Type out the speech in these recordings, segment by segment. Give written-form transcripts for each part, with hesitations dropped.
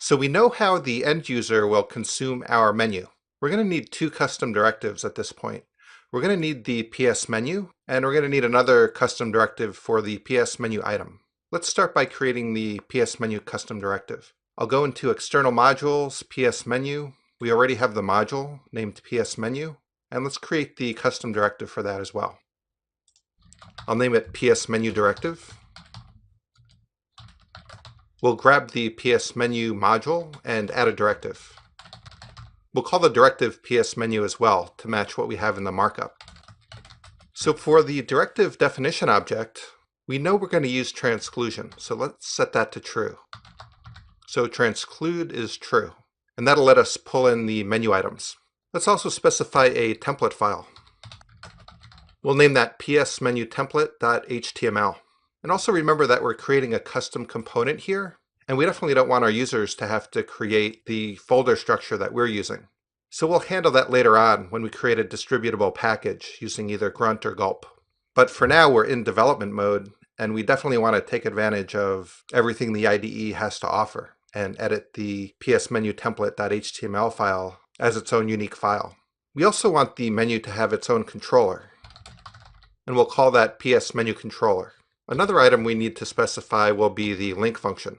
So we know how the end user will consume our menu. We're going to need two custom directives at this point. We're going to need the PS menu, and we're going to need another custom directive for the PS menu item. Let's start by creating the PS menu custom directive. I'll go into External Modules, PS menu. We already have the module named PS menu, and let's create the custom directive for that as well. I'll name it PS menu directive. We'll grab the PS menu module and add a directive. We'll call the directive PS menu as well to match what we have in the markup. So for the directive definition object, we know we're going to use transclusion, so let's set that to true. So transclude is true, and that'll let us pull in the menu items. Let's also specify a template file. We'll name that PS menu template.html. And also remember that we're creating a custom component here, and we definitely don't want our users to have to create the folder structure that we're using. So we'll handle that later on when we create a distributable package using either Grunt or Gulp. But for now, we're in development mode, and we definitely want to take advantage of everything the IDE has to offer and edit the PS menu template.html file as its own unique file. We also want the menu to have its own controller, and we'll call that PS menu controller. Another item we need to specify will be the link function.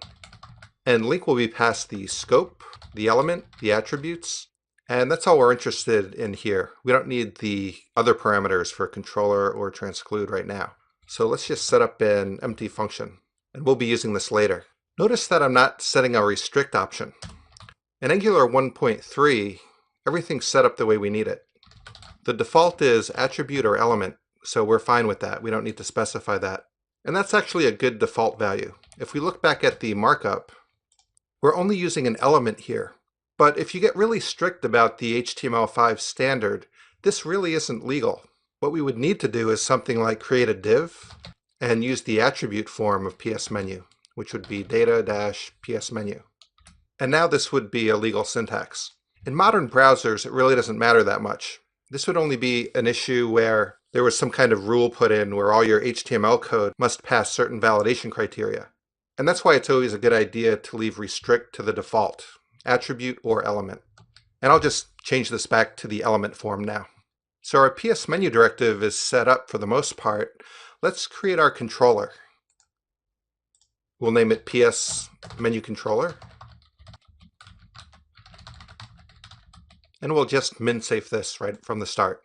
And link will be past the scope, the element, the attributes, and that's all we're interested in here. We don't need the other parameters for controller or transclude right now. So let's just set up an empty function, and we'll be using this later. Notice that I'm not setting a restrict option. In Angular 1.3, everything's set up the way we need it. The default is attribute or element, so we're fine with that. We don't need to specify that. And that's actually a good default value. If we look back at the markup, we're only using an element here. But if you get really strict about the HTML5 standard, this really isn't legal. What we would need to do is something like create a div and use the attribute form of PS menu, which would be data-PS menu. And now this would be a legal syntax. In modern browsers, it really doesn't matter that much. This would only be an issue where there was some kind of rule put in where all your HTML code must pass certain validation criteria. And that's why it's always a good idea to leave restrict to the default, attribute or element. And I'll just change this back to the element form now. So our PS menu directive is set up for the most part. Let's create our controller. We'll name it PS menu controller. And we'll just min-safe this right from the start.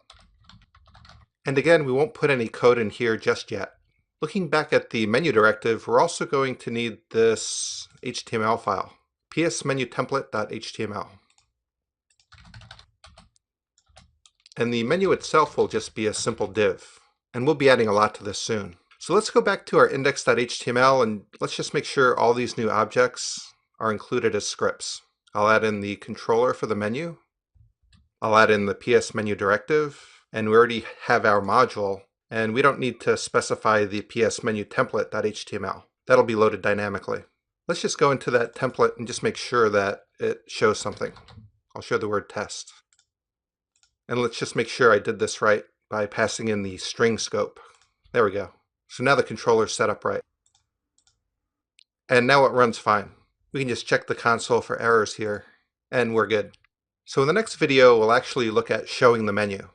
And again, we won't put any code in here just yet. Looking back at the menu directive, we're also going to need this HTML file, psmenutemplate.html. And the menu itself will just be a simple div. And we'll be adding a lot to this soon. So let's go back to our index.html and let's just make sure all these new objects are included as scripts. I'll add in the controller for the menu. I'll add in the PS menu directive, and we already have our module, and we don't need to specify the PS menu template.html. That'll be loaded dynamically. Let's just go into that template and just make sure that it shows something. I'll show the word test. And let's just make sure I did this right by passing in the string scope. There we go. So now the controller's set up right. And now it runs fine. We can just check the console for errors here, and we're good. So in the next video, we'll actually look at showing the menu.